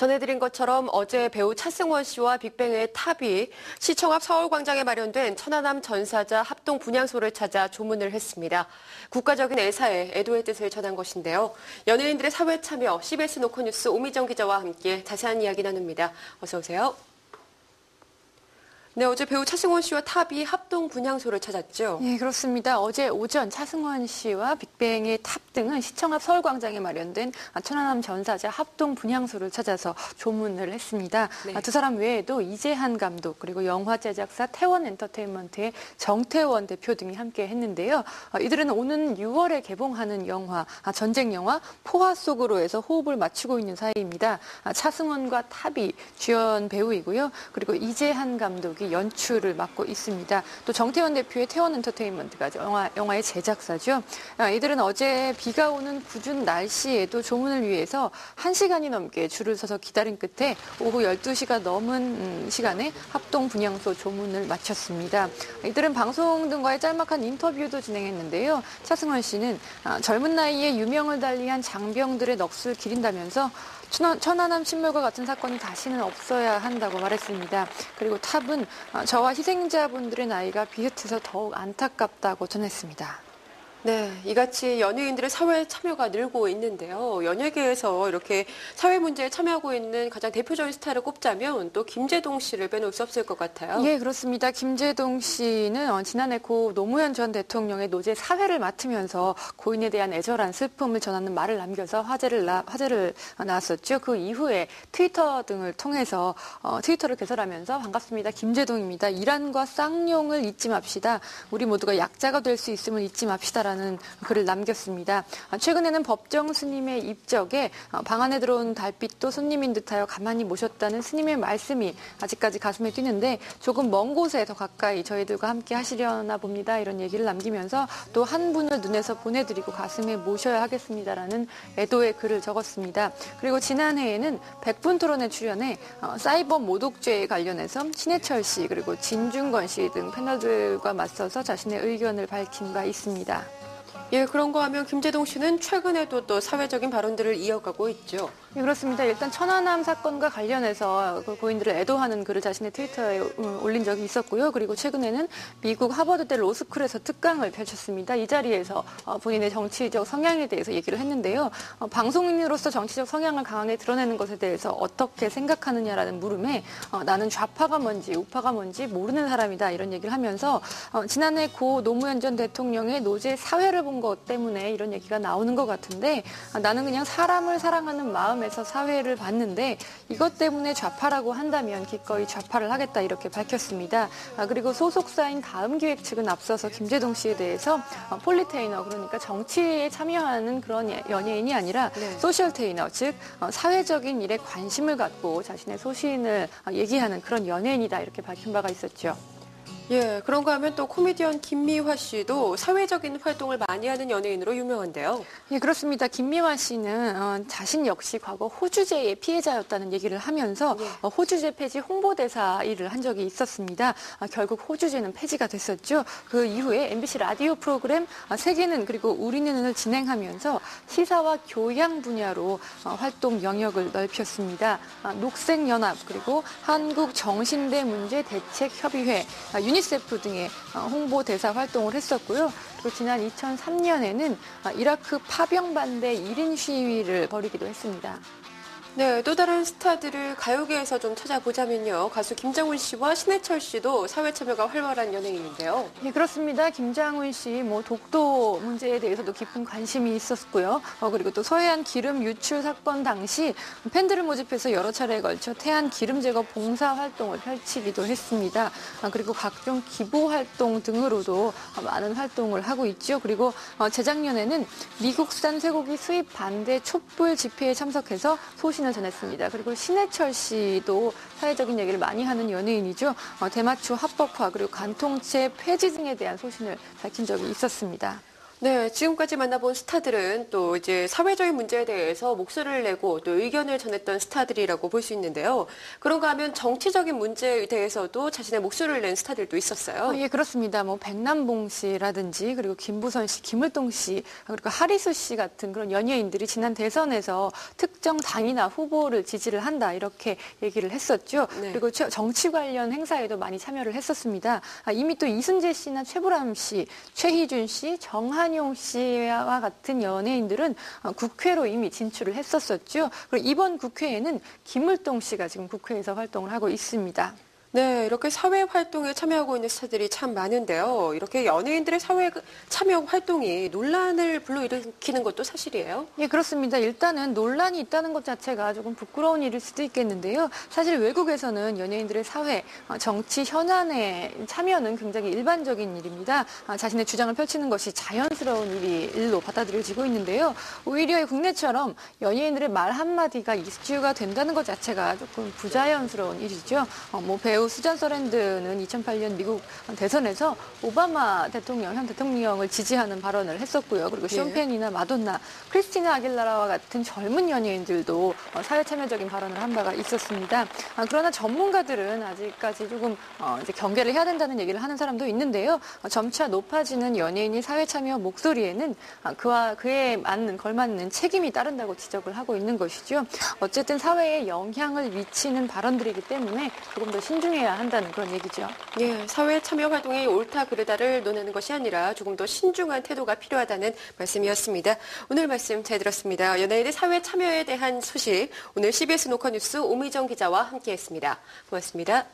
전해드린 것처럼 어제 배우 차승원 씨와 빅뱅의 탑이 시청 앞 서울광장에 마련된 천안함 전사자 합동 분향소를 찾아 조문을 했습니다. 국가적인 애사에 애도의 뜻을 전한 것인데요. 연예인들의 사회 참여, CBS 노컷뉴스 오미정 기자와 함께 자세한 이야기 나눕니다. 어서 오세요. 네, 어제 배우 차승원 씨와 탑이 합동 분향소를 찾았죠? 네, 그렇습니다. 어제 오전 차승원 씨와 빅뱅의 탑 등은 시청 앞 서울광장에 마련된 천안함 전사자 합동 분향소를 찾아서 조문을 했습니다. 네. 두 사람 외에도 이재한 감독 그리고 영화 제작사 태원 엔터테인먼트의 정태원 대표 등이 함께 했는데요. 이들은 오는 6월에 개봉하는 영화, 전쟁 영화 포화 속으로에서 호흡을 맞추고 있는 사이입니다. 차승원과 탑이 주연 배우이고요. 그리고 이재한 감독이 연출을 맡고 있습니다. 또 정태원 대표의 태원 엔터테인먼트가 영화의 제작사죠. 이들은 어제 비가 오는 궂은 날씨에도 조문을 위해서 1시간이 넘게 줄을 서서 기다린 끝에 오후 12시가 넘은 시간에 합동 분향소 조문을 마쳤습니다. 이들은 방송 등과의 짤막한 인터뷰도 진행했는데요. 차승원 씨는 젊은 나이에 유명을 달리한 장병들의 넋을 기린다면서 천안함 침몰과 같은 사건이 다시는 없어야 한다고 말했습니다. 그리고 탑은 저와 희생자분들의 나이가 비슷해서 더욱 안타깝다고 전했습니다. 네, 이같이 연예인들의 사회 참여가 늘고 있는데요. 연예계에서 이렇게 사회 문제에 참여하고 있는 가장 대표적인 스타를 꼽자면 또 김제동 씨를 빼놓을 수 없을 것 같아요. 예, 그렇습니다. 김제동 씨는 지난해 고 노무현 전 대통령의 노제 사회를 맡으면서 고인에 대한 애절한 슬픔을 전하는 말을 남겨서 화제를 낳았었죠. 그 이후에 트위터 등을 통해서 트위터를 개설하면서 반갑습니다. 김제동입니다. 이란과 쌍용을 잊지 맙시다. 우리 모두가 약자가 될 수 있음을 잊지 맙시다. 라는 글을 남겼습니다. 최근에는 법정 스님의 입적에 방 안에 들어온 달빛도 손님인 듯하여 가만히 모셨다는 스님의 말씀이 아직까지 가슴에 뛰는데 조금 먼 곳에 더 가까이 저희들과 함께 하시려나 봅니다. 이런 얘기를 남기면서 또 한 분을 눈에서 보내드리고 가슴에 모셔야 하겠습니다라는 애도의 글을 적었습니다. 그리고 지난해에는 100분 토론에 출연해 사이버 모독죄에 관련해서 신해철 씨 그리고 진중권 씨 등 패널들과 맞서서 자신의 의견을 밝힌 바 있습니다. 예, 그런가 하면 김제동 씨는 최근에도 또 사회적인 발언들을 이어가고 있죠. 네, 그렇습니다. 일단 천안함 사건과 관련해서 그 고인들을 애도하는 글을 자신의 트위터에 올린 적이 있었고요. 그리고 최근에는 미국 하버드대 로스쿨에서 특강을 펼쳤습니다. 이 자리에서 본인의 정치적 성향에 대해서 얘기를 했는데요. 방송인으로서 정치적 성향을 강하게 드러내는 것에 대해서 어떻게 생각하느냐라는 물음에 나는 좌파가 뭔지 우파가 뭔지 모르는 사람이다 이런 얘기를 하면서 지난해 고 노무현 전 대통령의 노제 사회를 본 것 때문에 이런 얘기가 나오는 것 같은데 나는 그냥 사람을 사랑하는 마음에서 사회를 봤는데 이것 때문에 좌파라고 한다면 기꺼이 좌파를 하겠다 이렇게 밝혔습니다. 그리고 소속사인 다음기획 측은 앞서서 김제동 씨에 대해서 폴리테이너 그러니까 정치에 참여하는 그런 연예인이 아니라 소셜테이너 즉 사회적인 일에 관심을 갖고 자신의 소신을 얘기하는 그런 연예인이다 이렇게 밝힌 바가 있었죠. 예, 그런가 하면 또 코미디언 김미화 씨도 사회적인 활동을 많이 하는 연예인으로 유명한데요. 예, 그렇습니다. 김미화 씨는 자신 역시 과거 호주제의 피해자였다는 얘기를 하면서 호주제 폐지 홍보대사 일을 한 적이 있었습니다. 결국 호주제는 폐지가 됐었죠. 그 이후에 MBC 라디오 프로그램 세계는 그리고 우리는을 진행하면서 시사와 교양 분야로 활동 영역을 넓혔습니다. 녹색연합 그리고 한국정신대문제대책협의회, 유니세프 등의 홍보대사 활동을 했었고요. 그리고 지난 2003년에는 이라크 파병 반대 1인 시위를 벌이기도 했습니다. 네, 또 다른 스타들을 가요계에서 좀 찾아보자면요. 가수 김장훈 씨와 신해철 씨도 사회 참여가 활발한 연예인인데요. 네, 그렇습니다. 김장훈 씨, 독도 문제에 대해서도 깊은 관심이 있었고요. 그리고 또 서해안 기름 유출 사건 당시 팬들을 모집해서 여러 차례에 걸쳐 태안 기름 제거 봉사 활동을 펼치기도 했습니다. 그리고 각종 기부 활동 등으로도 많은 활동을 하고 있죠. 그리고 재작년에는 미국산 쇠고기 수입 반대 촛불 집회에 참석해서 소신을 전했습니다. 그리고 신해철 씨도 사회적인 얘기를 많이 하는 연예인이죠. 대마초 합법화 그리고 간통죄 폐지 등에 대한 소신을 밝힌 적이 있었습니다. 네, 지금까지 만나본 스타들은 또 이제 사회적인 문제에 대해서 목소리를 내고 또 의견을 전했던 스타들이라고 볼 수 있는데요. 그런가 하면 정치적인 문제에 대해서도 자신의 목소리를 낸 스타들도 있었어요. 예, 그렇습니다. 뭐 백남봉 씨라든지 그리고 김부선 씨, 김을동 씨, 그리고 하리수 씨 같은 그런 연예인들이 지난 대선에서 특정 당이나 후보를 지지를 한다 이렇게 얘기를 했었죠. 네. 그리고 정치 관련 행사에도 많이 참여를 했었습니다. 이미 또 이순재 씨나 최불암 씨, 최희준 씨, 정한용 씨와 같은 연예인들은 국회로 이미 진출을 했었었죠. 그리고 이번 국회에는 김을동 씨가 지금 국회에서 활동을 하고 있습니다. 네, 이렇게 사회 활동에 참여하고 있는 스타들이 참 많은데요. 이렇게 연예인들의 사회 참여 활동이 논란을 불러일으키는 것도 사실이에요. 예, 그렇습니다. 일단은 논란이 있다는 것 자체가 조금 부끄러운 일일 수도 있겠는데요. 사실 외국에서는 연예인들의 사회, 정치 현안에 참여는 굉장히 일반적인 일입니다. 자신의 주장을 펼치는 것이 자연스러운 일로 받아들여지고 있는데요. 오히려 국내처럼 연예인들의 말 한마디가 이슈가 된다는 것 자체가 조금 부자연스러운 일이죠. 뭐 배우 수잔 서랜드는 2008년 미국 대선에서 오바마 대통령, 현 대통령을 지지하는 발언을 했었고요. 그리고 쇼펜이나 마돈나, 크리스티나 아길라라와 같은 젊은 연예인들도 사회 참여적인 발언을 한 바가 있었습니다. 그러나 전문가들은 아직까지 조금 이제 경계를 해야 된다는 얘기를 하는 사람도 있는데요. 점차 높아지는 연예인의 사회 참여 목소리에는 그와 그에 걸맞는 책임이 따른다고 지적을 하고 있는 것이죠. 어쨌든 사회에 영향을 미치는 발언들이기 때문에 조금 더 신중해야 한다는 그런 얘기죠. 예, 사회 참여 활동이 옳다 그르다를 논하는 것이 아니라 조금 더 신중한 태도가 필요하다는 말씀이었습니다. 오늘 말씀 잘 들었습니다. 연예인의 사회 참여에 대한 소식, 오늘 CBS 노컷뉴스 오미정 기자와 함께했습니다. 고맙습니다.